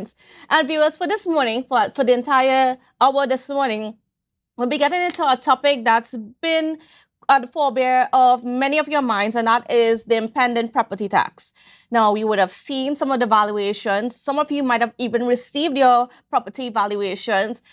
minds. And viewers, for this morning, for the entire hour this morning, we'll be getting into a topic that's been at the forebear of many of your minds, and that is the impending property tax. Now, we would have seen some of the valuations. Some of you might have even received your property valuations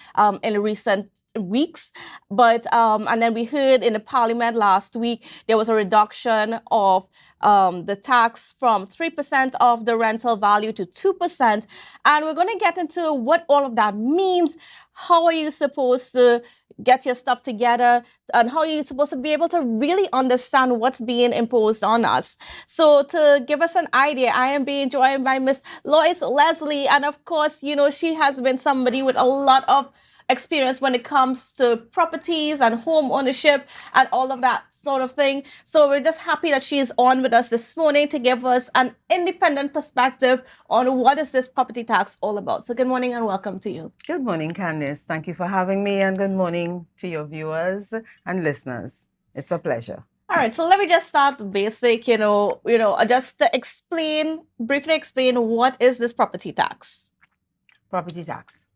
in recent weeks. But and then we heard in the parliament last week, there was a reduction of the tax from 3% of the rental value to 2%. And we're going to get into what all of that means. How are you supposed to get your stuff together, and how are you supposed to be able to really understand what's being imposed on us? So to give us an idea, I am being joined by Miss LOIS Leslie, and of course, you know, she has been somebody with a lot of experience when it comes to properties and home ownership and all of that sort of thing. So we're just happy that she is on with us this morning to give us an independent perspective on what is this property tax all about. So good morning and welcome to you. Good morning, Kandace. Thank you for having me, and good morning to your viewers and listeners. It's a pleasure. All right, so let me just start basic, just to briefly explain what is this property tax? Property tax.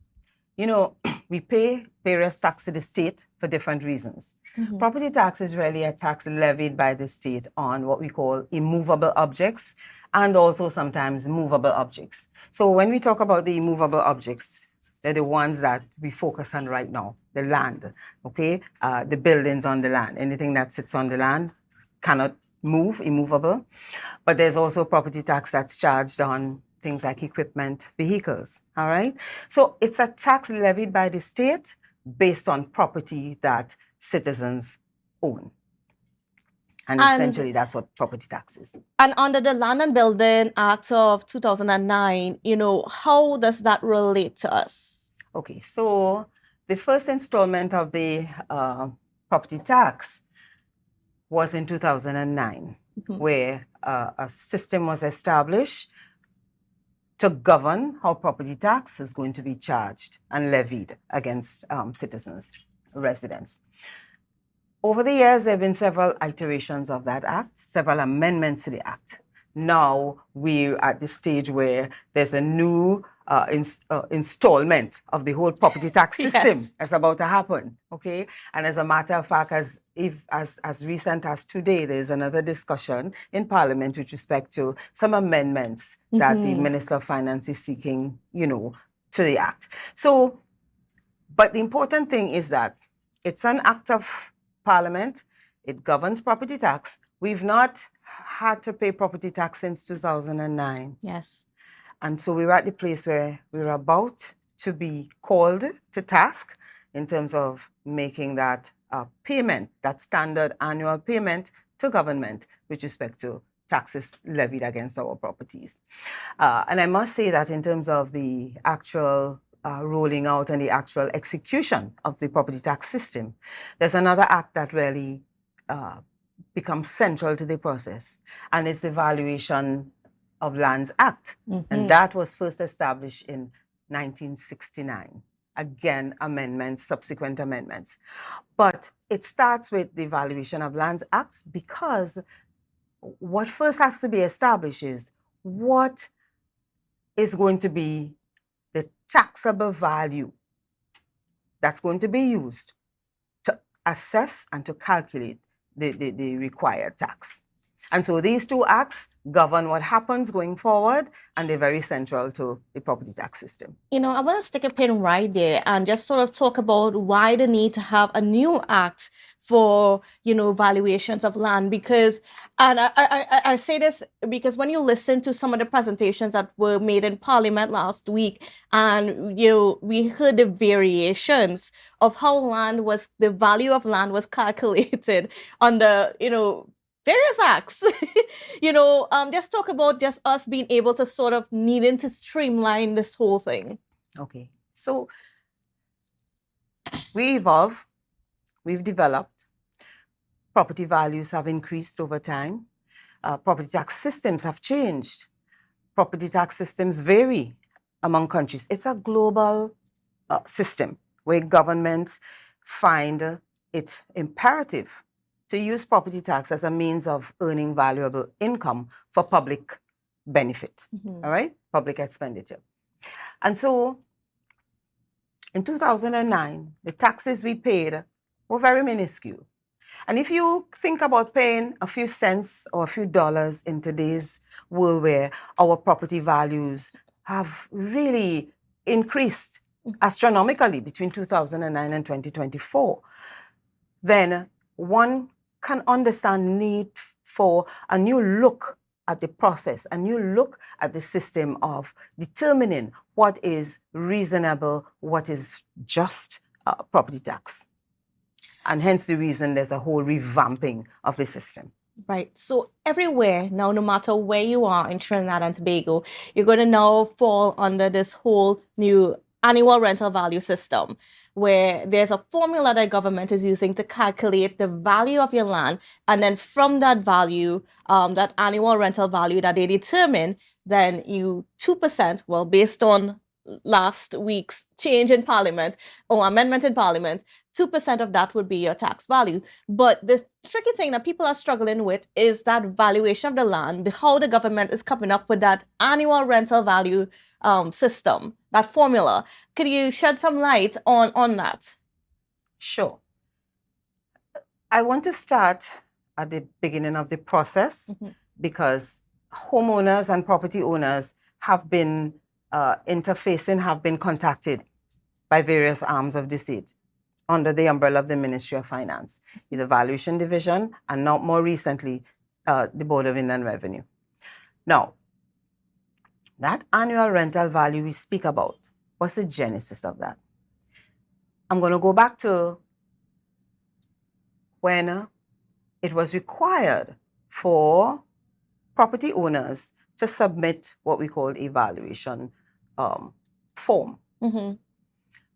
You know, we pay various taxes to the state for different reasons. Mm-hmm. Property tax is really a tax levied by the state on what we call immovable objects and also sometimes movable objects. So when we talk about the immovable objects, they're the ones that we focus on right now, the land, okay? The buildings on the land, anything that sits on the land cannot move, immovable. But there's also property tax that's charged on things like equipment, vehicles, all right? So it's a tax levied by the state based on property that citizens own. And essentially, that's what property tax is. And under the Land and Building Act of 2009, how does that relate to us? Okay, so the first installment of the property tax was in 2009, mm-hmm. where a system was established to govern how property tax is going to be charged and levied against citizens, residents. Over the years, there have been several iterations of that act, several amendments to the act. Now we're at the stage where there's a new installment of the whole property tax system. Yes. That's about to happen, okay? And as a matter of fact, as recent as today, there's another discussion in Parliament with respect to some amendments mm-hmm. that the Minister of Finance is seeking, to the act. So, but the important thing is that it's an act of Parliament. It governs property tax. We've not had to pay property tax since 2009. Yes. And so we're at the place where we're about to be called to task in terms of making that payment, that standard annual payment to government with respect to taxes levied against our properties. And I must say that in terms of the actual rolling out and the actual execution of the property tax system, there's another act that really becomes central to the process, and it's the Valuation of Lands Act. Mm-hmm. And that was first established in 1969. Again, amendments, subsequent amendments. But it starts with the Valuation of Lands Act because what first has to be established is what is going to be the taxable value that's going to be used to assess and to calculate the required tax. And so these two acts govern what happens going forward, and they're very central to the property tax system. I want to stick a pin right there and just sort of talk about why the need to have a new act for, valuations of land, because, and I say this because when you listen to some of the presentations that were made in Parliament last week, and, we heard the variations of how the value of land was calculated under, various acts, just talk about just us being able to sort of needing to streamline this whole thing. Okay, so we evolve, we've developed, property values have increased over time, property tax systems have changed, property tax systems vary among countries. It's a global system where governments find it imperative to use property tax as a means of earning valuable income for public benefit, mm-hmm. all right? Public expenditure. And so in 2009, the taxes we paid were very minuscule. And if you think about paying a few cents or a few dollars in today's world where our property values have really increased astronomically between 2009 and 2024, then one can understand the need for a new look at the process, a new look at the system of determining what is reasonable, what is just property tax. And hence the reason there's a whole revamping of the system. Right. So everywhere now, no matter where you are in Trinidad and Tobago, you're going to now fall under this whole new annual rental value system, where there's a formula that government is using to calculate the value of your land. And then from that value, that annual rental value that they determine, then you 2%, well, based on last week's change in Parliament or amendment in Parliament, 2% of that would be your tax value. But the tricky thing that people are struggling with is that valuation of the land, how the government is coming up with that annual rental value system, that formula. Could you shed some light on that? Sure. I want to start at the beginning of the process because homeowners and property owners have been interfacing, have been contacted by various arms of the state under the umbrella of the Ministry of Finance, the Valuation Division, and now more recently, the Board of Inland Revenue. Now, that annual rental value we speak about, what's the genesis of that? I'm going to go back to when it was required for property owners to submit what we call a valuation form.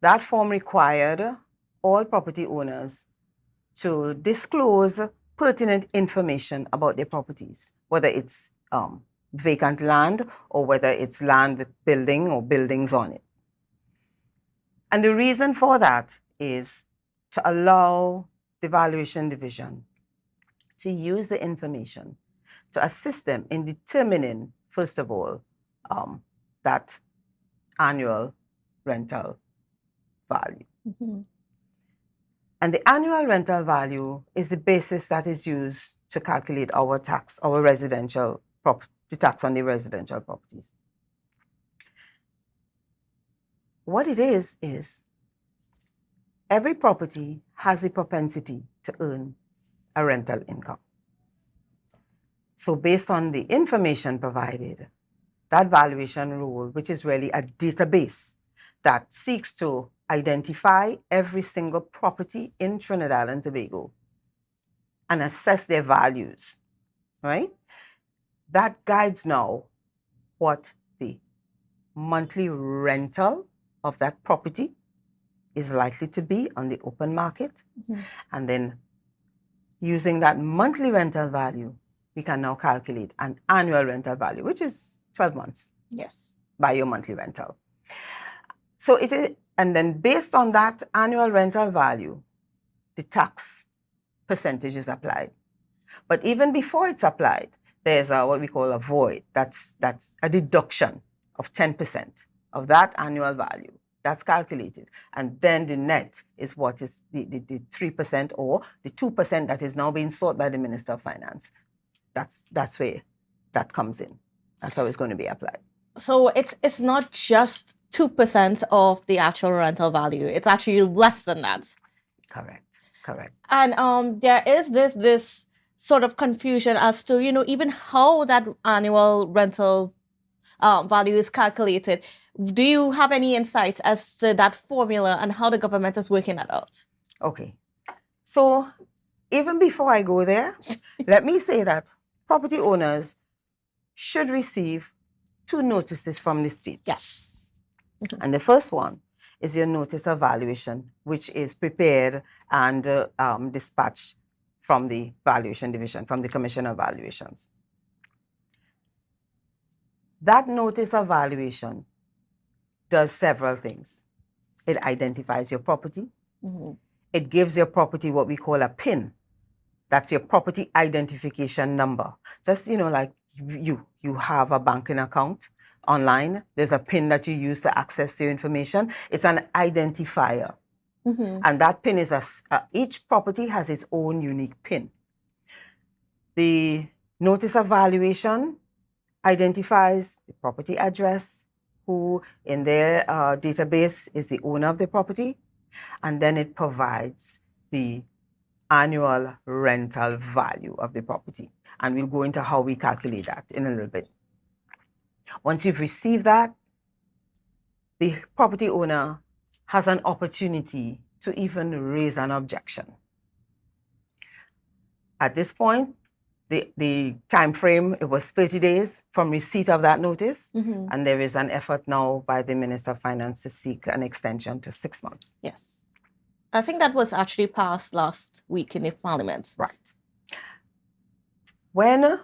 That form required all property owners to disclose pertinent information about their properties, whether it's vacant land or whether it's land with building or buildings on it. And the reason for that is to allow the Valuation Division to use the information to assist them in determining, first of all, that annual rental value. And the annual rental value is the basis that is used to calculate our tax, our residential property, the tax on the residential properties. What it is every property has a propensity to earn a rental income. So based on the information provided, that valuation rule, which is really a database that seeks to identify every single property in Trinidad and Tobago and assess their values, right? That guides now what the monthly rental of that property is likely to be on the open market. And then using that monthly rental value, we can now calculate an annual rental value, which is 12 months. Yes. By your monthly rental. So it is, and then based on that annual rental value, the tax percentage is applied. But even before it's applied, there's what we call a void. That's a deduction of 10% of that annual value. That's calculated. And then the net is what is the 3% or the 2% that is now being sought by the Minister of Finance. That's where that comes in. That's how it's going to be applied. So it's not just 2% of the actual rental value. It's actually less than that. Correct. And there is this sort of confusion as to, even how that annual rental value is calculated. Do you have any insights as to that formula and how the government is working that out? Okay. So even before I go there, let me say that property owners should receive 2 notices from the state. Yes. And the first one is your notice of valuation, which is prepared and dispatched from the Valuation Division, from the Commission of Valuations. That notice of valuation does several things. It identifies your property. It gives your property what we call a PIN. That's your property identification number. Just, like you have a banking account online. There's a PIN that you use to access your information. It's an identifier. And that PIN is each property has its own unique PIN. The notice of valuation identifies the property address, who in their database is the owner of the property, and then it provides the annual rental value of the property. And we'll go into how we calculate that in a little bit. Once you've received that, the property owner has an opportunity to even raise an objection. At this point, the time frame, it was 30 days from receipt of that notice, and there is an effort now by the Minister of Finance to seek an extension to 6 months. Yes. I think that was actually passed last week in the Parliament. Right. When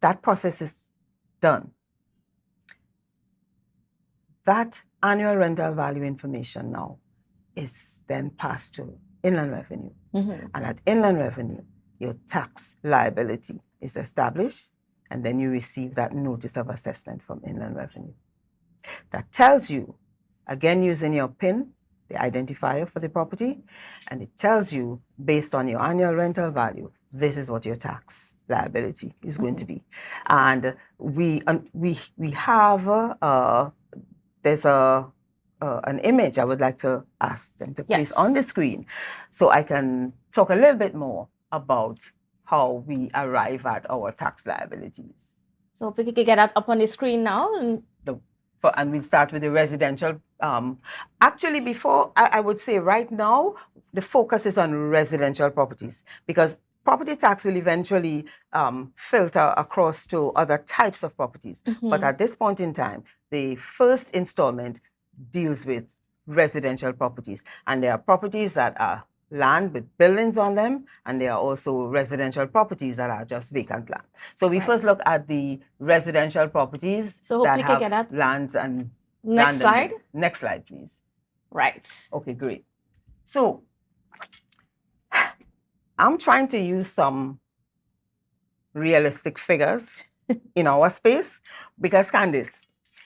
that process is done, that annual rental value information now is then passed to Inland Revenue. And at Inland Revenue, your tax liability is established, and then you receive that notice of assessment from Inland Revenue. That tells you, again using your PIN, the identifier for the property, and it tells you, based on your annual rental value, this is what your tax liability is going to be. And we have, there's an image I would like to ask them to place on the screen so I can talk a little bit more about how we arrive at our tax liabilities. So if we could get that up on the screen now. And we start with the residential. Actually, before, I would say right now, the focus is on residential properties, because property tax will eventually filter across to other types of properties. But at this point in time, the first installment deals with residential properties. And there are properties that are land with buildings on them, and there are also residential properties that are just vacant land. So we first look at the residential properties that have lands and next slide. Next slide, please. Right. Okay, great. So I'm trying to use some realistic figures in our space, because Kandace,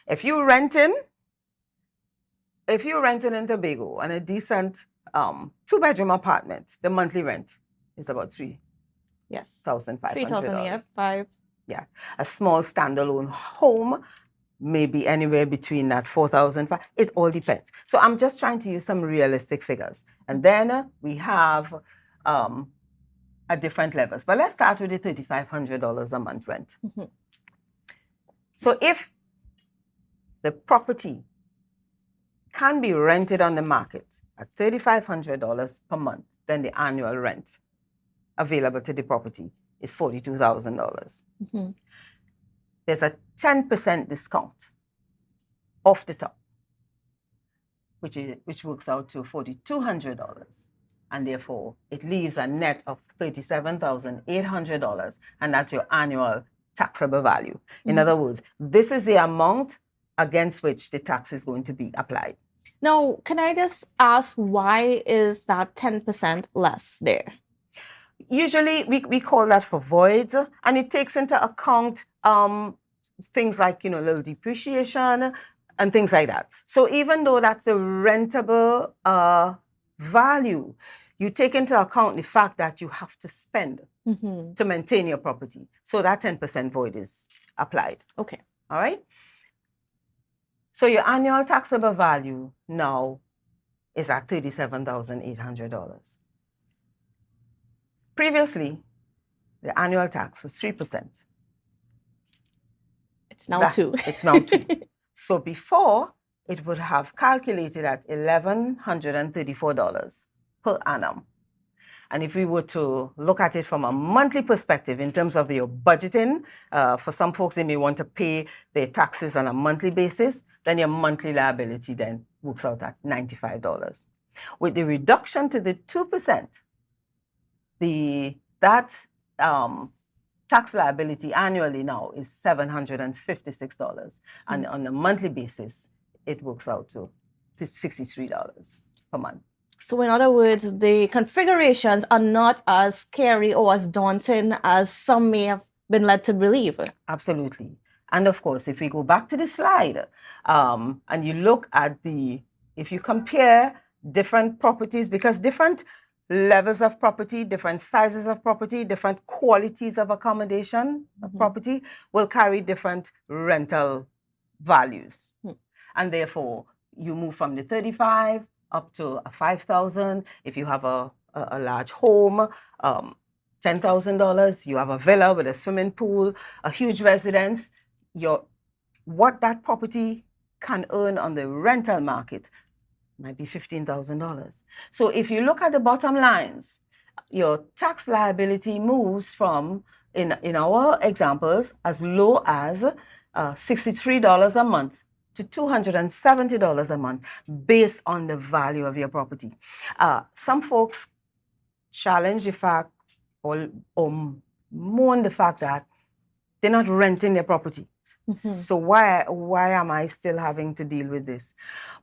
if you're renting in Tobago and a decent 2-bedroom apartment, the monthly rent is about $3,500. $3,000, yeah, 5. Yeah. A small standalone home, maybe anywhere between that $4,500. It all depends. So I'm just trying to use some realistic figures. And then we have at different levels. But let's start with the $3,500 a month rent. So if the property can be rented on the market at $3,500 per month, then the annual rent available to the property is $42,000. There's a 10% discount off the top, which works out to $4,200. And therefore, it leaves a net of $37,800, and that's your annual taxable value. In other words, this is the amount against which the tax is going to be applied. Now, can I just ask, why is that 10% less there? Usually, we call that for voids, and it takes into account things like, little depreciation and things like that. So even though that's a rentable value, you take into account the fact that you have to spend to maintain your property. So that 10% void is applied. Okay. All right? So your annual taxable value now is at $37,800. Previously, the annual tax was 3%. It's now 2. It's now 2. So before, it would have calculated at $1,134 per annum. And if we were to look at it from a monthly perspective in terms of your budgeting, for some folks, they may want to pay their taxes on a monthly basis, then your monthly liability then works out at $95. With the reduction to the 2%, that tax liability annually now is $756. And on a monthly basis, it works out to $63 per month. So in other words, the configurations are not as scary or as daunting as some may have been led to believe. Absolutely. And of course, if we go back to the slide and you look at if you compare different properties, because different levels of property, different sizes of property, different qualities of accommodation of property will carry different rental values. And therefore, you move from the 35 up to a 5,000. If you have a large home, $10,000, you have a villa with a swimming pool, a huge residence, what that property can earn on the rental market might be $15,000. So if you look at the bottom lines, your tax liability moves from, in our examples, as low as $63 a month to $270 a month based on the value of your property. Some folks challenge the fact or mourn the fact that they're not renting their property. So why am I still having to deal with this?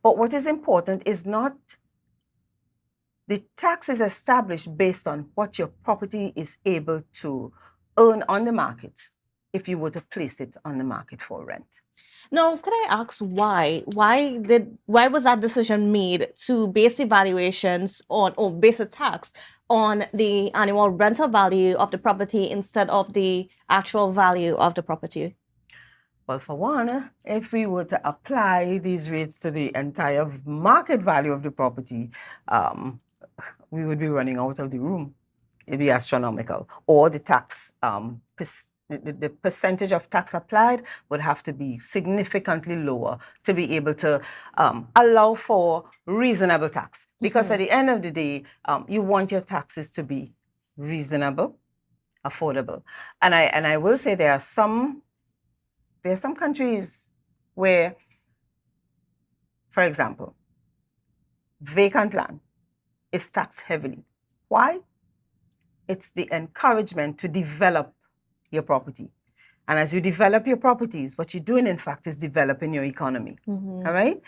But what is important is not the tax is established based on what your property is able to earn on the market if you were to place it on the market for rent. Now, could I ask why? Why was that decision made to base evaluations on, or base a tax on the annual rental value of the property instead of the actual value of the property? Well, for one, if we were to apply these rates to the entire market value of the property, we would be running out of the room. It'd be astronomical. Or the tax, the percentage of tax applied would have to be significantly lower to be able to allow for reasonable tax. Because at the end of the day, you want your taxes to be reasonable, affordable. And I will say there are some countries where, for example, vacant land is taxed heavily. Why? It's the encouragement to develop your property. And as you develop your properties, what you're doing, in fact, is developing your economy. All right?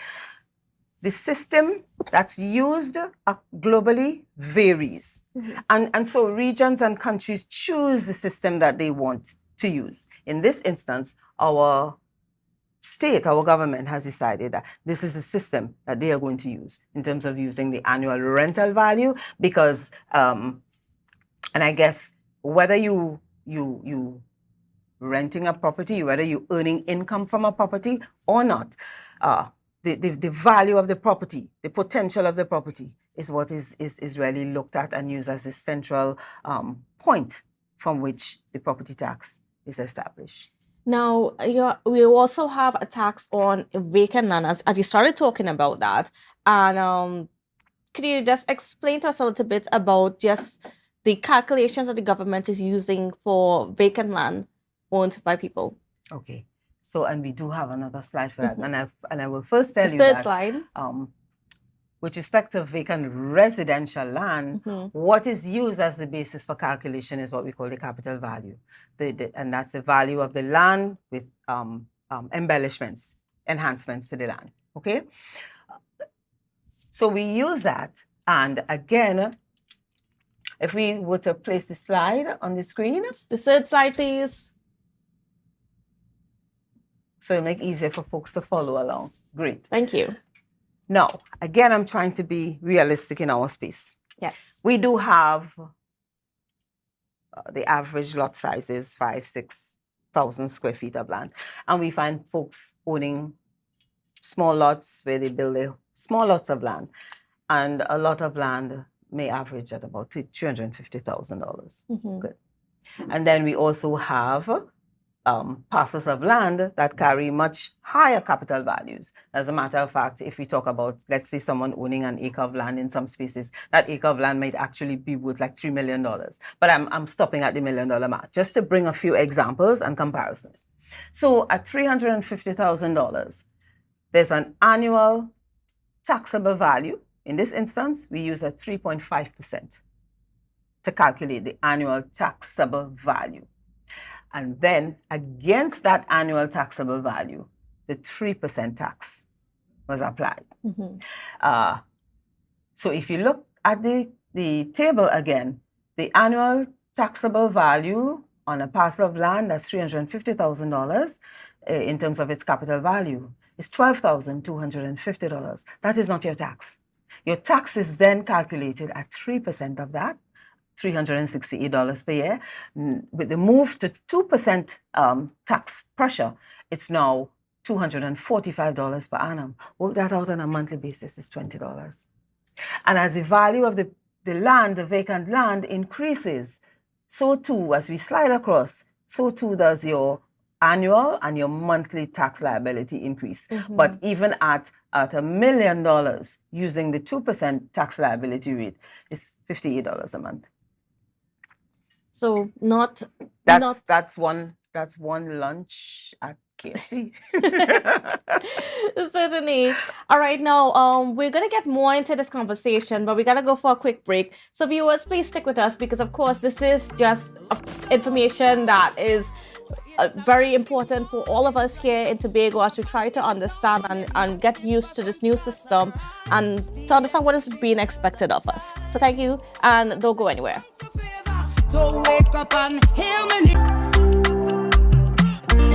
The system that's used globally varies. And so regions and countries choose the system that they want to use. In this instance, our state, our government has decided that this is the system that they are going to use in terms of using the annual rental value because, and I guess whether you renting a property, whether you earning income from a property or not, the value of the property, the potential of the property is what is really looked at and used as the central point from which the property tax is established. Now, we also have a tax on vacant land, as you started talking about that. And could you just explain to us a little bit about just the calculations that the government is using for vacant land owned by people? Okay. So, and we do have another slide for that. And I will first tell you third that slide. With respect to vacant residential land, what is used as the basis for calculation is what we call the capital value. And that's the value of the land with embellishments, enhancements to the land. Okay? So we use that. And again, if we were to place the slide on the screen. The third slide, please. So it'll make it easier for folks to follow along. Great. Thank you. Now, again, I'm trying to be realistic in our space. Yes. We do have the average lot size is 5,000-6,000 square feet of land. And we find folks owning small lots where they build their small lots of land. And a lot of land may average at about $250,000. Good. And then we also have parcels of land that carry much higher capital values. As a matter of fact, if we talk about, let's say someone owning an acre of land in some spaces, that acre of land might actually be worth like $3 million. But I'm stopping at the $1 million mark, just to bring a few examples and comparisons. So at $350,000, there's an annual taxable value. In this instance, we use a 3.5% to calculate the annual taxable value. And then against that annual taxable value, the 3% tax was applied. So if you look at the table again, the annual taxable value on a parcel of land, that's $350,000. in terms of its capital value is $12,250. That is not your tax. Your tax is then calculated at 3% of that, $368 per year. With the move to 2% tax pressure, it's now $245 per annum. Work that out on a monthly basis is $20. And as the value of the land, the vacant land, increases, so too, as we slide across, so too does your annual and your monthly tax liability increase. But even at $1 million, using the 2% tax liability rate, is $58 a month. So that's one lunch at KFC. Certainly. All right, now we're gonna get more into this conversation, but we gotta go for a quick break. So viewers, please stick with us, because of course this is just information that is very important for all of us here in Tobago as to try to understand and get used to this new system and to understand what is being expected of us. So thank you, and don't go anywhere. So wake up and hear me.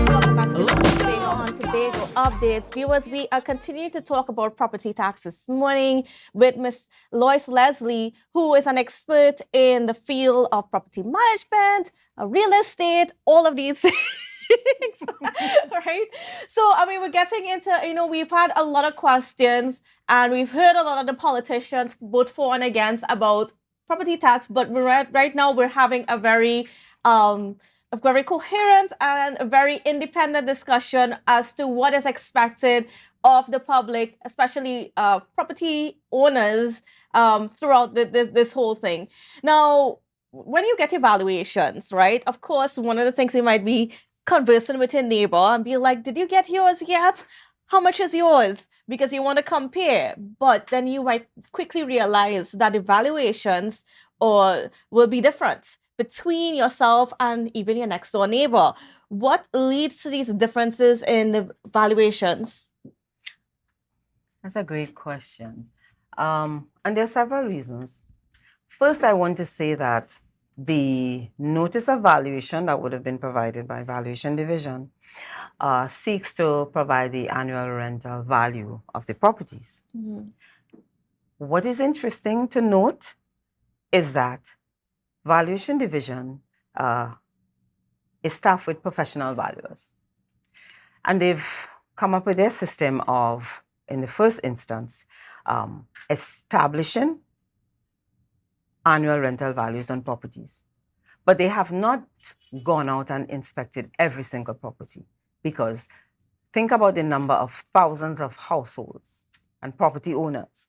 Welcome back to Tobago Updates. Viewers, we are continuing to talk about property tax this morning with Ms. LOIS Leslie, who is an expert in the field of property management, real estate, all of these things. Right? So, I mean, we're getting into, we've had a lot of questions and we've heard a lot of the politicians, both for and against, about property tax, but right now we're having a very coherent and a very independent discussion as to what is expected of the public, especially property owners, throughout this whole thing. Now, when you get your valuations, right, of course, one of the things you might be conversing with your neighbor and be like, did you get yours yet? How much is yours? Because you want to compare, but then you might quickly realize that the valuations will be different between yourself and even your next door neighbor. What leads to these differences in the valuations? That's a great question. And there are several reasons. First, I want to say that the notice of valuation that would have been provided by Valuation Division seeks to provide the annual rental value of the properties. What is interesting to note is that Valuation Division is staffed with professional valuers. And they've come up with their system of, in the first instance, establishing annual rental values on properties. But they have not gone out and inspected every single property, because think about the number of thousands of households and property owners,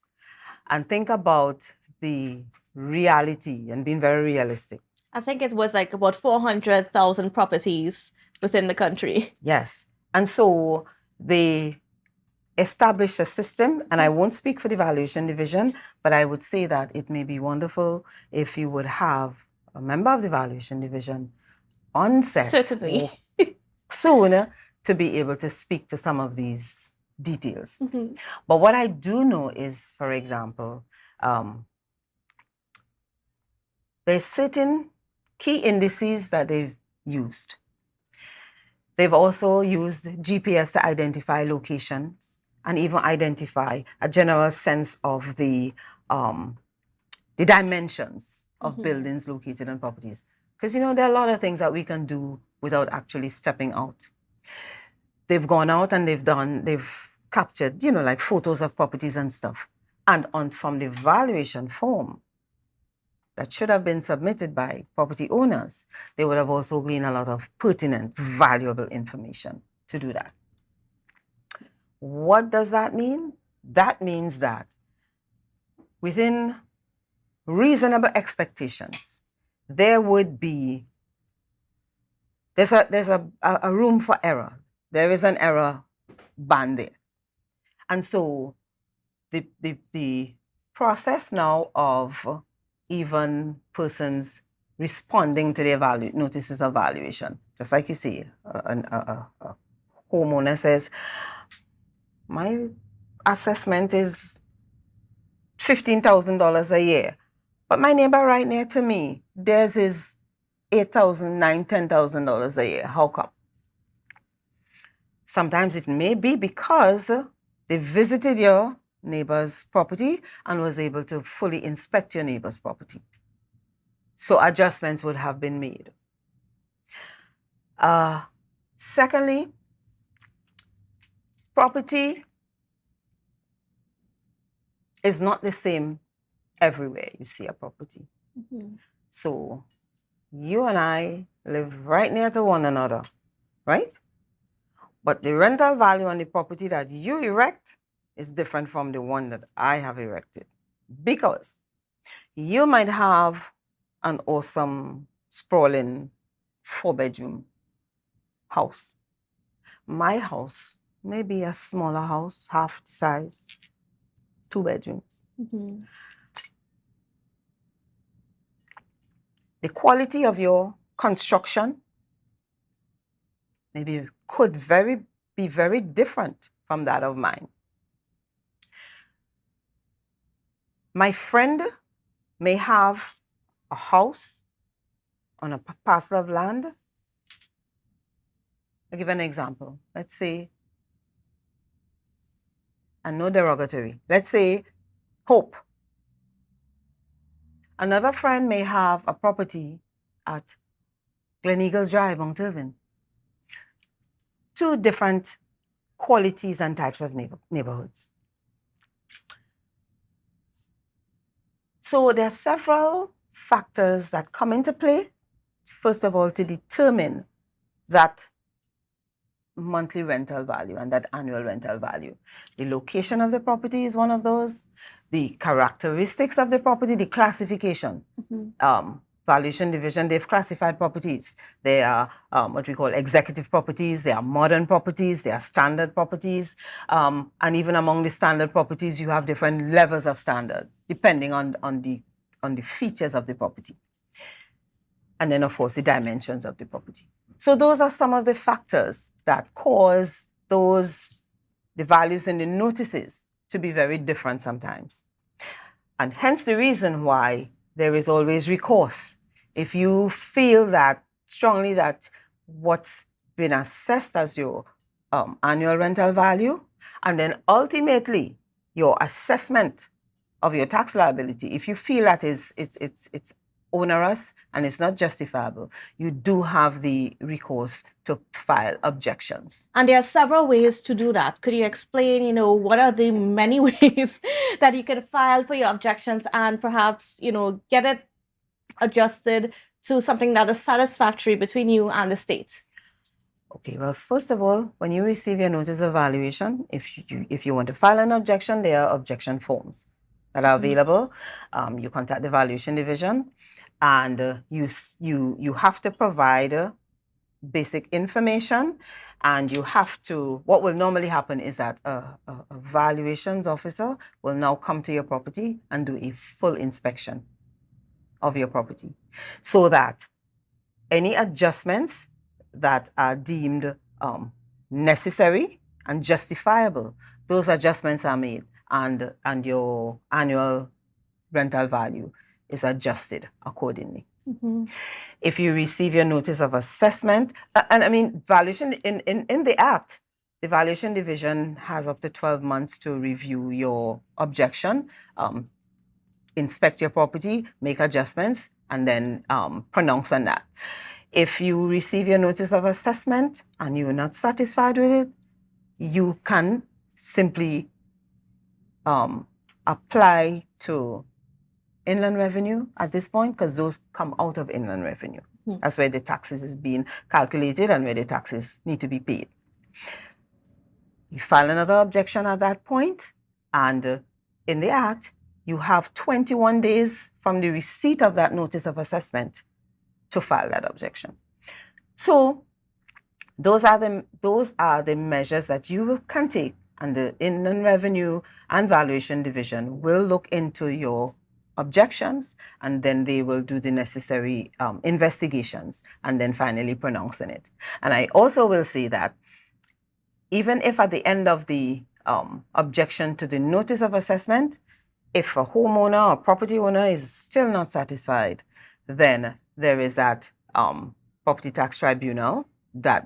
and think about the reality and being very realistic. I think it was like about 400,000 properties within the country. Yes. And so they established a system, and I won't speak for the Valuation Division, but I would say that it may be wonderful if you would have a member of the Valuation Division on set Certainly. soon to be able to speak to some of these details. But what I do know is, for example, there's certain key indices that they've used. They've also used GPS to identify locations and even identify a general sense of the dimensions of buildings located on properties. Because, there are a lot of things that we can do without actually stepping out. They've gone out and they've captured, like photos of properties and stuff. And from the valuation form that should have been submitted by property owners, they would have also gleaned a lot of pertinent, valuable information to do that. What does that mean? That means that within reasonable expectations, there's a room for error. There is an error band there. And so the process now of even persons responding to their notices of valuation, just like you see, a homeowner says, my assessment is $15,000 a year, but my neighbor right near to me, theirs is $8,000, $9,000, $10,000 a year. How come? Sometimes it may be because they visited your neighbor's property and was able to fully inspect your neighbor's property. So adjustments would have been made. Secondly, property is not the same everywhere you see a property. So you and I live right near to one another, right? But the rental value on the property that you erect is different from the one that I have erected, because you might have an awesome, sprawling 4-bedroom house. My house may be a smaller house, half the size, 2 bedrooms. The quality of your construction maybe could be very different from that of mine. My friend may have a house on a parcel of land. I'll give an example. Let's say, and no derogatory, let's say Hope. Another friend may have a property at Glen Eagles Drive, Mount Irving. 2 different qualities and types of neighborhoods. So there are several factors that come into play, first of all, to determine that monthly rental value and that annual rental value. The location of the property is one of those. The characteristics of the property, the classification. Valuation division, they've classified properties. They are what we call executive properties, they are modern properties, they are standard properties. And even among the standard properties, you have different levels of standard, depending on the features of the property. And then, of course, the dimensions of the property. So those are some of the factors that cause the values in the notices to be very different sometimes. And hence the reason why there is always recourse. If you feel that strongly that what's been assessed as your annual rental value, and then ultimately your assessment of your tax liability, if you feel that it's onerous and it's not justifiable, you do have the recourse to file objections. And there are several ways to do that. Could you explain, what are the many ways that you can file for your objections and perhaps, get it adjusted to something that is satisfactory between you and the state? Okay, well, first of all, when you receive your notice of valuation, if you want to file an objection, there are objection forms that are available. You contact the valuation division, and you have to provide basic information, and you have to, what will normally happen is that a valuations officer will now come to your property and do a full inspection of your property, so that any adjustments that are deemed necessary and justifiable, those adjustments are made, and your annual rental value is adjusted accordingly. If you receive your notice of assessment, and I mean, valuation in the Act, the valuation division has up to 12 months to review your objection, inspect your property, make adjustments, and then pronounce on that. If you receive your notice of assessment and you're not satisfied with it, you can simply apply to Inland Revenue at this point, because those come out of Inland Revenue. That's where the taxes is being calculated and where the taxes need to be paid. You file another objection at that point, and in the Act, you have 21 days from the receipt of that notice of assessment to file that objection. So those are the measures that you can take, and the Inland Revenue and Valuation Division will look into your objections, and then they will do the necessary investigations and then finally pronounce on it. And I also will say that even if at the end of the objection to the notice of assessment, if a homeowner or property owner is still not satisfied, then there is that property tax tribunal that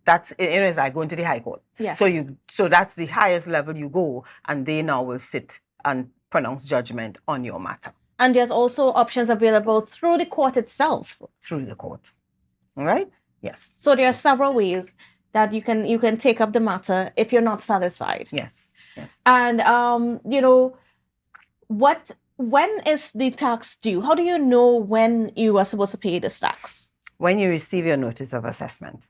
that's, it's like going to the High Court. Yes. So that's the highest level you go, and they now will sit and pronounce judgment on your matter. And there's also options available through the court itself. Through the court. All right? Yes. So there are several ways that you can take up the matter if you're not satisfied. Yes. Yes. And when is the tax due? How do you know when you are supposed to pay this tax? When you receive your notice of assessment.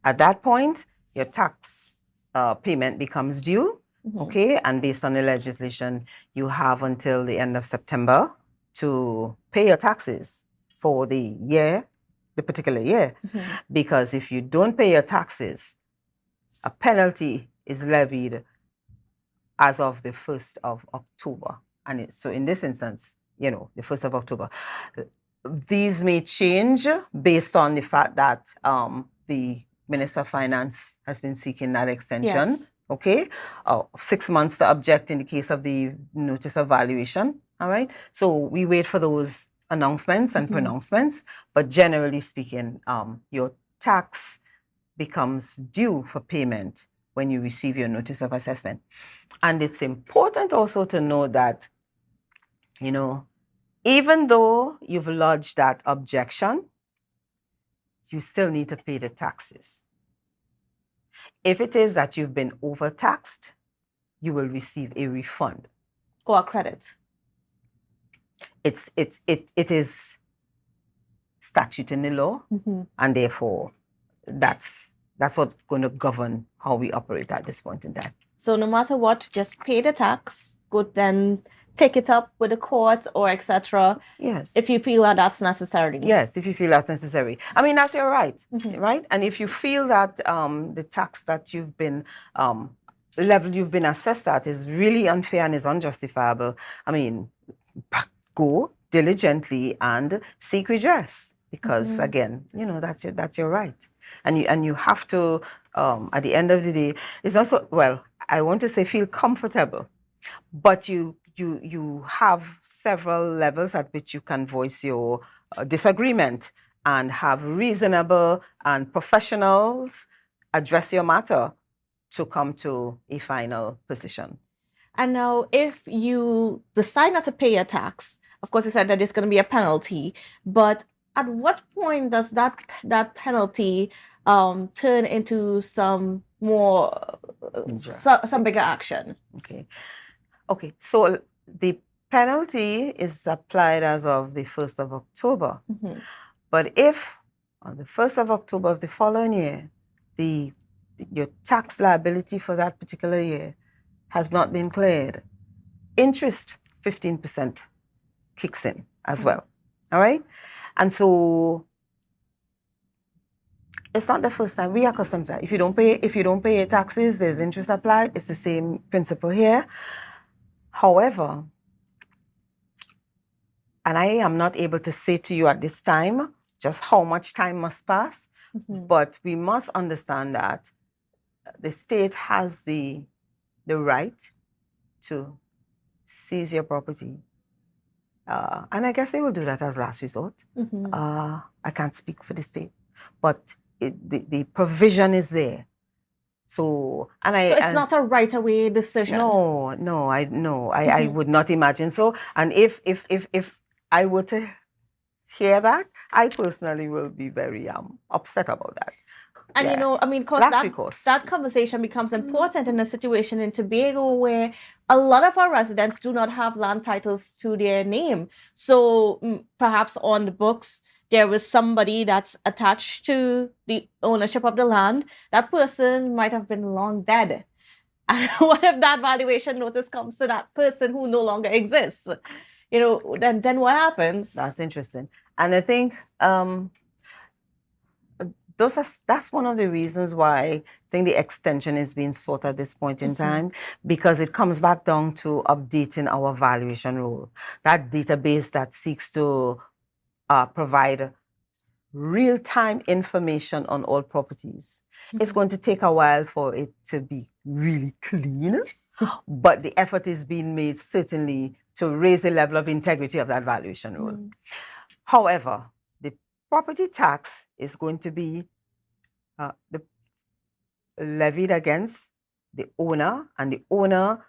At that point, your tax payment becomes due. Okay, and based on the legislation, you have until the end of September to pay your taxes for the particular year. Because if you don't pay your taxes, a penalty is levied as of the 1st of October. And so in this instance, the 1st of October. These may change based on the fact that the Minister of Finance has been seeking that extension. Yes. Okay, 6 months to object in the case of the notice of valuation. All right, so we wait for those announcements and pronouncements, but generally speaking, your tax becomes due for payment when you receive your notice of assessment. And it's important also to know that, even though you've lodged that objection, you still need to pay the taxes. If it is that you've been overtaxed, you will receive a refund or a credit. It is statute in the law, and therefore that's what's going to govern how we operate at this point in time. So no matter what, just pay the tax. Go then take it up with the court or etc. Yes. If you feel that that's necessary. Yes, if you feel that's necessary. I mean, that's your right, right? And if you feel that the tax that you've been, level you've been assessed at is really unfair and is unjustifiable, I mean, go diligently and seek redress. Because again, that's your right. And you have to, at the end of the day, it's also, well, I want to say feel comfortable, but you have several levels at which you can voice your disagreement and have reasonable and professionals address your matter to come to a final position. And now, if you decide not to pay your tax, of course, you said that there's going to be a penalty, but at what point does that penalty turn into some more, some bigger action? Okay, so the penalty is applied as of the 1st of October. But if on the 1st of October of the following year, your tax liability for that particular year has not been cleared, interest 15% kicks in as well. All right? And so it's not the first time. We are accustomed to that. If you don't pay your taxes, there's interest applied. It's the same principle here. However, and I am not able to say to you at this time just how much time must pass, but we must understand that the state has the right to seize your property. And I guess they will do that as last resort. I can't speak for the state, but the provision is there. So it's not a right away decision. No, I would not imagine so. And if I were to hear that, I personally will be very upset about that. And I mean, because that conversation becomes important in a situation in Tobago where a lot of our residents do not have land titles to their name. So perhaps on the books, there was somebody that's attached to the ownership of the land. That person might have been long dead. And what if that valuation notice comes to that person who no longer exists? Then what happens? That's interesting. And I think that's one of the reasons why I think the extension is being sought at this point in time, because it comes back down to updating our valuation rule. That database that seeks to provide real-time information on all properties. It's going to take a while for it to be really clean, but the effort is being made certainly to raise the level of integrity of that valuation rule. However, the property tax is going to be levied against the owner, and the owner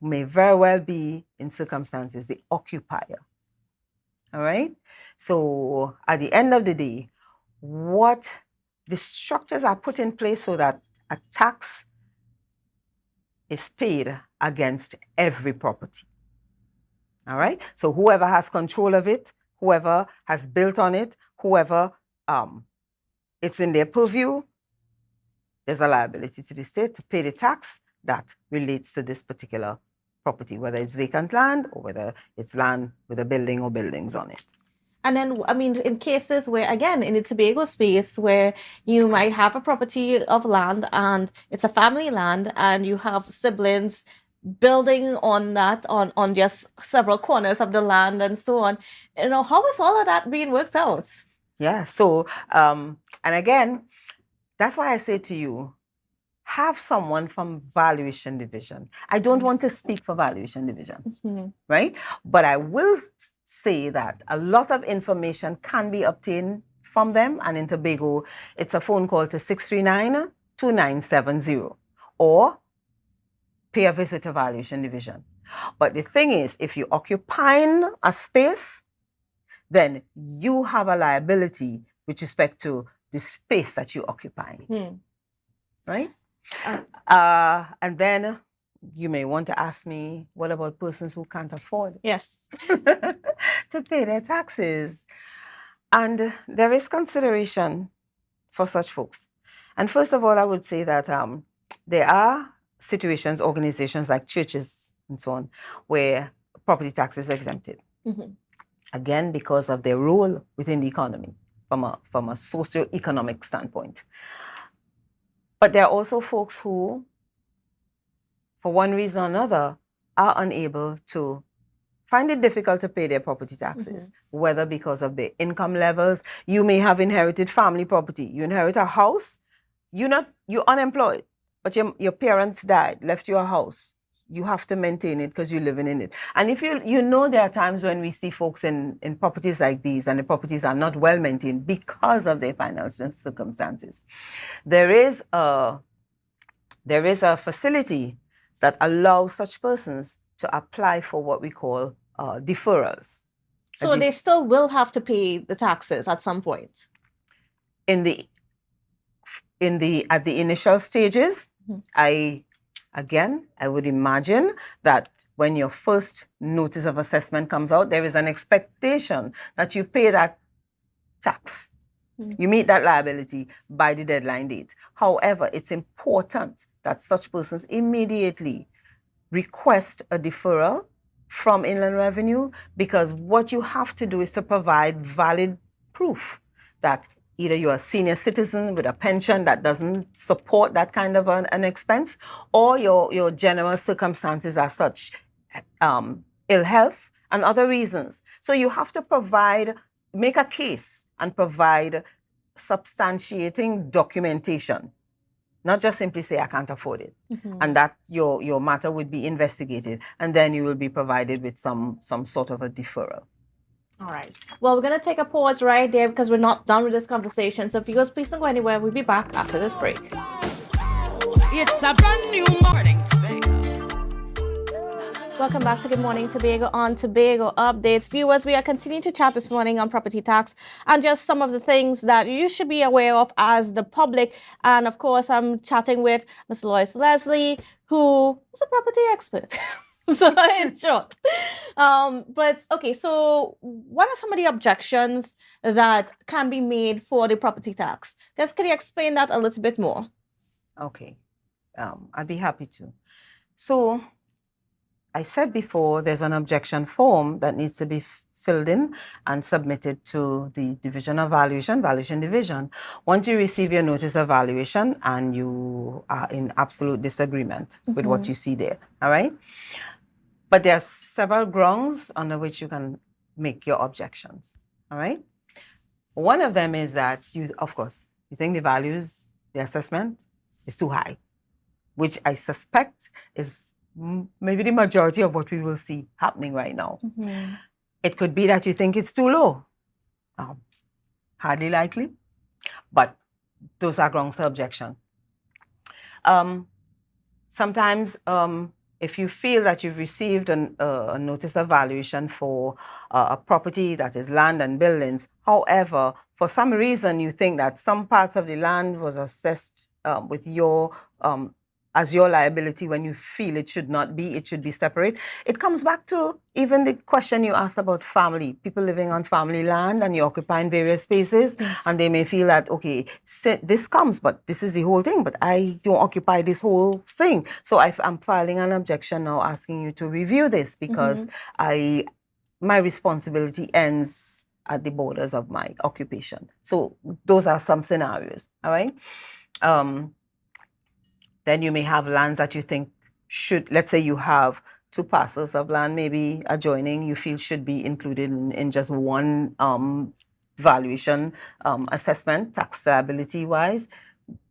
may very well be, in circumstances, the occupier. All right? So at the end of the day, what the structures are put in place so that a tax is paid against every property. All right? So whoever has control of it, whoever has built on it, whoever it's in their purview, there's a liability to the state to pay the tax that relates to this particular property, whether it's vacant land or whether it's land with a building or buildings on it. And then, I mean, in cases where, again, in the Tobago space, where you might have a property of land and it's a family land and you have siblings building on that, on just several corners of the land and so on, you know, how is all of that being worked out? Yeah, so, and again, that's why I say to you, have someone from valuation division. I don't want to speak for valuation division, right? But I will say that a lot of information can be obtained from them. And in Tobago, it's a phone call to 639-2970 or pay a visit to valuation division. But the thing is, if you occupy a space, then you have a liability with respect to the space that you occupy, right? And then you may want to ask me, what about persons who can't afford Yes. to pay their taxes? And there is consideration for such folks. And first of all, I would say that there are situations, organizations like churches and so on, where property tax is exempted. Again, because of their role within the economy from a socio-economic standpoint. But there are also folks who, for one reason or another, are unable to find it difficult to pay their property taxes, whether because of their income levels. You may have inherited family property. You inherit a house, you're unemployed, but your parents died, left you a house. You have to maintain it because you're living in it. And if you know, there are times when we see folks in properties like these, and the properties are not well maintained because of their financial circumstances. There is a facility that allows such persons to apply for what we call deferrals. So they still will have to pay the taxes at some point. At the initial stages, I would imagine that when your first notice of assessment comes out, there is an expectation that you pay that tax. You meet that liability by the deadline date. However, it's important that such persons immediately request a deferral from Inland Revenue, because what you have to do is to provide valid proof that either you're a senior citizen with a pension that doesn't support that kind of an expense, or your general circumstances are such, ill health and other reasons. So you have to make a case and provide substantiating documentation, not just simply say, I can't afford it. And that your matter would be investigated, and then you will be provided with some sort of a deferral. All right. Well, we're going to take a pause right there because we're not done with this conversation. So viewers, please don't go anywhere. We'll be back after this break. It's a brand new morning. Welcome back to Good Morning Tobago on Tobago Updates. Viewers, we are continuing to chat this morning on property tax and just some of the things that you should be aware of as the public. And of course, I'm chatting with Ms. LOIS Leslie, who is a property expert. So in short, but okay, so what are some of the objections that can be made for the property tax? Just can you explain that a little bit more? Okay, I'd be happy to. So I said before, there's an objection form that needs to be filled in and submitted to the Division of Valuation Division. Once you receive your notice of valuation and you are in absolute disagreement with what you see there, all right? But there are several grounds under which you can make your objections, all right? One of them is that you think the assessment is too high, which I suspect is maybe the majority of what we will see happening right now. It could be that you think it's too low. Hardly likely. But those are grounds for objection. Sometimes if you feel that you've received a notice of valuation for a property that is land and buildings, however, for some reason you think that some parts of the land was assessed with your as your liability when you feel it should not be, it should be separate. It comes back to even the question you asked about family, people living on family land and you occupy in various spaces, Yes. and they may feel that, okay, this comes, but this is the whole thing, but I don't occupy this whole thing. So I'm filing an objection now asking you to review this because my responsibility ends at the borders of my occupation. So those are some scenarios, all right? Then you may have lands that you think should, let's say you have 2 parcels of land maybe adjoining, you feel should be included in just one valuation assessment, tax liability wise.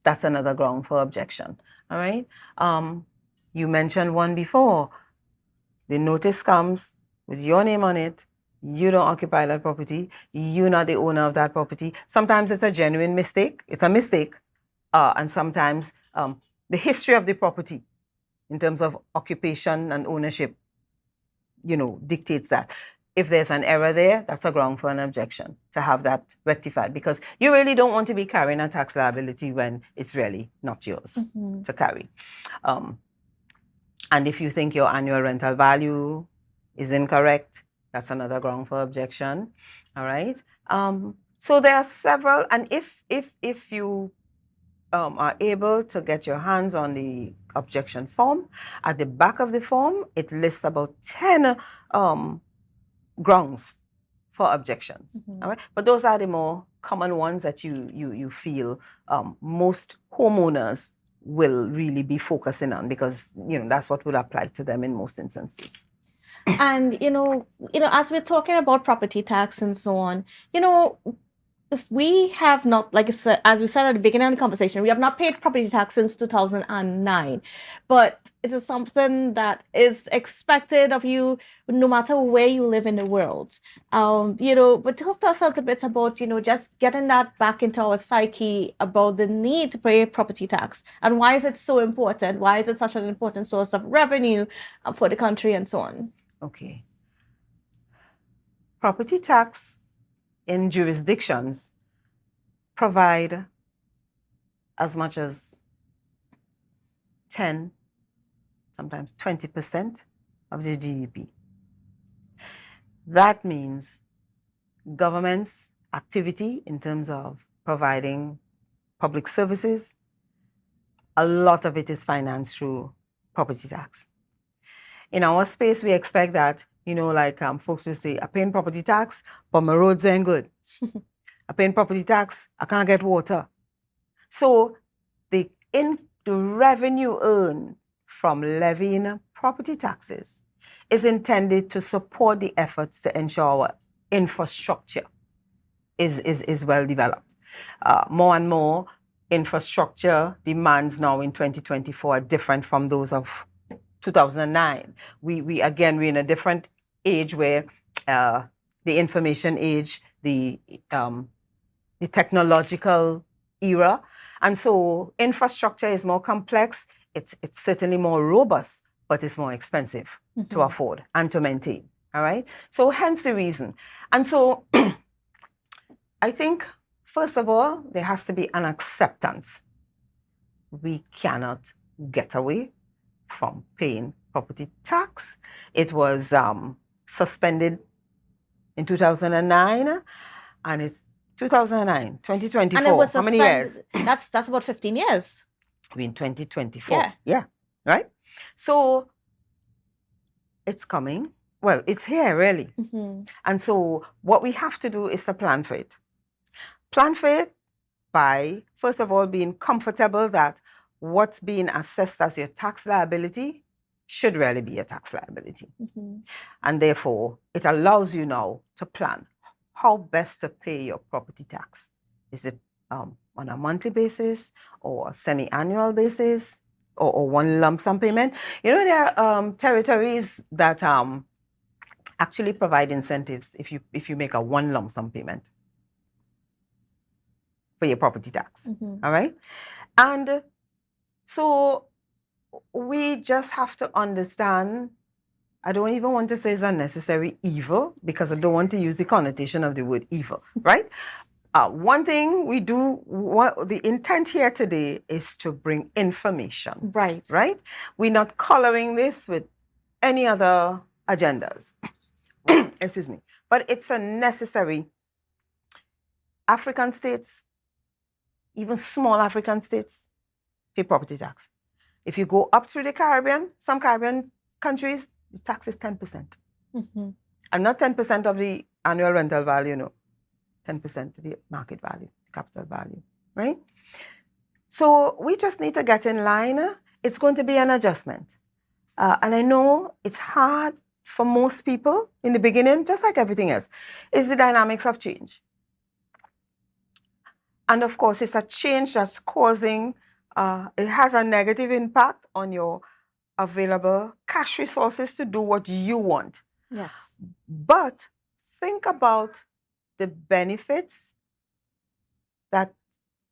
That's another ground for objection, all right? You mentioned one before. The notice comes with your name on it. You don't occupy that property. You're not the owner of that property. Sometimes it's a genuine mistake. It's a mistake. And sometimes the history of the property in terms of occupation and ownership, dictates that. If there's an error there, that's a ground for an objection to have that rectified, because you really don't want to be carrying a tax liability when it's really not yours to carry. And if you think your annual rental value is incorrect, that's another ground for objection, all right? So there are several, and if you are able to get your hands on the objection form, at the back of the form, it lists about 10 grounds for objections, all right? But those are the more common ones that you feel most homeowners will really be focusing on, because that's what will apply to them in most instances. And as we're talking about property tax and so on, if we have not, like as we said at the beginning of the conversation, we have not paid property tax since 2009, but it is something that is expected of you no matter where you live in the world. But talk to us a little bit about, just getting that back into our psyche about the need to pay property tax and why is it so important? Why is it such an important source of revenue for the country and so on? Okay. Property tax in jurisdictions provide as much as 10, sometimes 20% of the GDP. That means government's activity in terms of providing public services, a lot of it is financed through property tax. In our space, we expect that, folks will say, I paying property tax, but my roads ain't good. I paying property tax, I can't get water. So the revenue earned from levying property taxes is intended to support the efforts to ensure our infrastructure is well developed. More and more infrastructure demands now in 2024 are different from those of 2009. We're in a different age where the information age, the technological era, and so infrastructure is more complex. It's certainly more robust, but it's more expensive to afford and to maintain. All right. So hence the reason. And so I think first of all there has to be an acceptance. We cannot get away from paying property tax. It was suspended in 2009, and it's 2009, 2024. And it was how many years? That's about 15 years. In 2024. Yeah, right? So it's coming. Well, it's here really. And so what we have to do is to plan for it. Plan for it by, first of all, being comfortable that what's being assessed as your tax liability should really be a tax liability. And therefore, it allows you now to plan how best to pay your property tax. Is it on a monthly basis or a semi-annual basis or one lump sum payment? There are territories that actually provide incentives if you make a one lump sum payment. for your property tax. Mhm. All right? And so we just have to understand, I don't even want to say it's a necessary evil because I don't want to use the connotation of the word evil, right? One thing we do, what the intent here today is to bring information, Right. right? We're not coloring this with any other agendas. Excuse me. But it's a necessary. African states, even small African states, pay property tax. If you go up through the Caribbean, some Caribbean countries, the tax is 10%. Mm-hmm. And not 10% of the annual rental value, no. 10% of the market value, capital value, right? So we just need to get in line. It's going to be an adjustment. And I know it's hard for most people in the beginning, just like everything else. It's the dynamics of change. And of course, it's a change that's causing, it has a negative impact on your available cash resources to do what you want. Yes. But think about the benefits that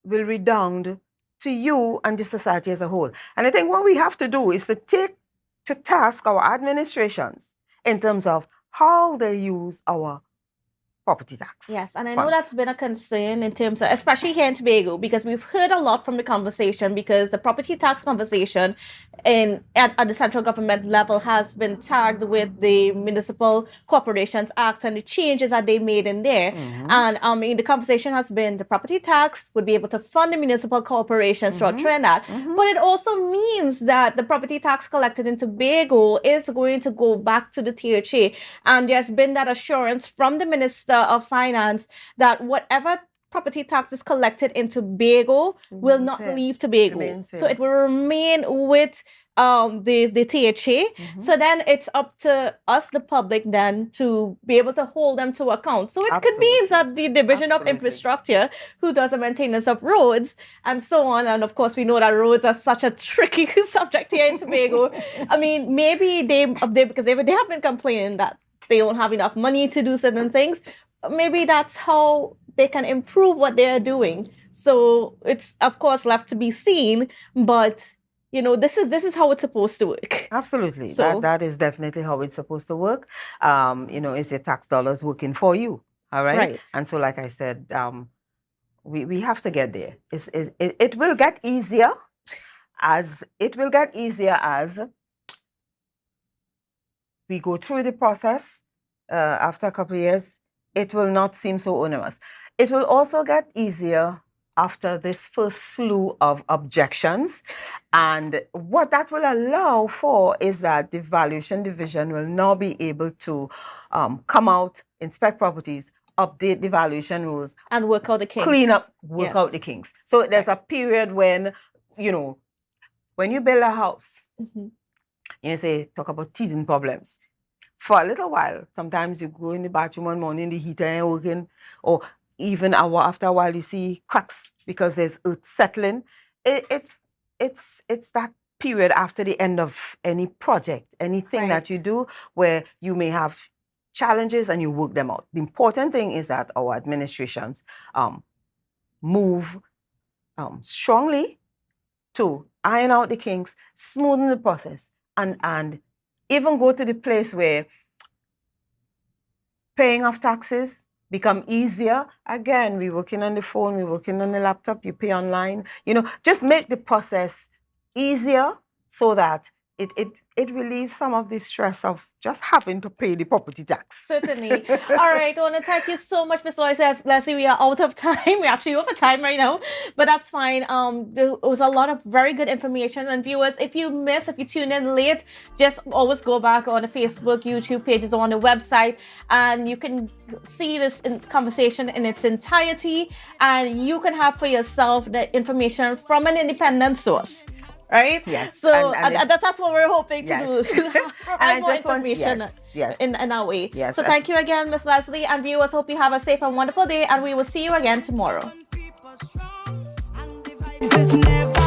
will redound to you and the society as a whole. And I think what we have to do is to take to task our administrations in terms of how they use our property tax. Yes, and I know funds. that's been a concern in terms of, especially here in Tobago, because we've heard a lot from the conversation, because the property tax conversation at the central government level has been tagged with the Municipal Corporations Act and the changes that they made in there. Mhm. And the conversation has been the property tax would be able to fund the municipal corporations throughout Trinidad. But it also means that the property tax collected in Tobago is going to go back to the THA. And there's been that assurance from the Minister of Finance that whatever property tax is collected in Tobago will not leave Tobago. Remains So here. it will remain with the THA. So then it's up to us, the public, then to be able to hold them to account. So it could mean that the Division of Absolutely. Infrastructure, who does the maintenance of roads and so on, and of course we know that roads are such a tricky subject here in Tobago. I mean, maybe because they have been complaining that they don't have enough money to do certain things. Maybe that's how they can improve what they are doing. So it's of course left to be seen, but this is how it's supposed to work. Absolutely. So- that is definitely how it's supposed to work. Is your tax dollars working for you? All right. Right. And so, like I said, we have to get there. It will get easier as we go through the process. After a couple of years, it will not seem so onerous. It will also get easier after this first slew of objections. And what that will allow for is that the valuation division will now be able to come out, inspect properties, update the valuation rules, And work out the kinks. clean up, work Yes. out the kinks. So there's a period when, when you build a house, Mhm. you say, talk about teething problems. For a little while, sometimes you go in the bathroom one morning, the heater ain't working, or even after a while you see cracks because there's earth settling. It's that period after the end of any project, anything that Right. you do where you may have challenges and you work them out. The important thing is that our administrations move strongly to iron out the kinks, smoothen the process, and even go to the place where paying off taxes become easier. Again, we're working on the phone, we're working on the laptop, you pay online. Just make the process easier so that it relieves some of the stress of just having to pay the property tax. Certainly. All right. I want to thank you so much, Ms. Lois. Leslie, we are out of time. We're actually over time right now, but that's fine. There was a lot of very good information. And viewers, if you tune in late, just always go back on the Facebook, YouTube pages, or on the website, and you can see this conversation in its entirety, and you can have for yourself the information from an independent source. Right? Yes. So And that's what we're hoping to Yes. do. Provide more information yes. in our way. Yes. So thank you again, Ms. Leslie, and viewers. Hope you have a safe and wonderful day, and we will see you again tomorrow. People strong and divided. This is never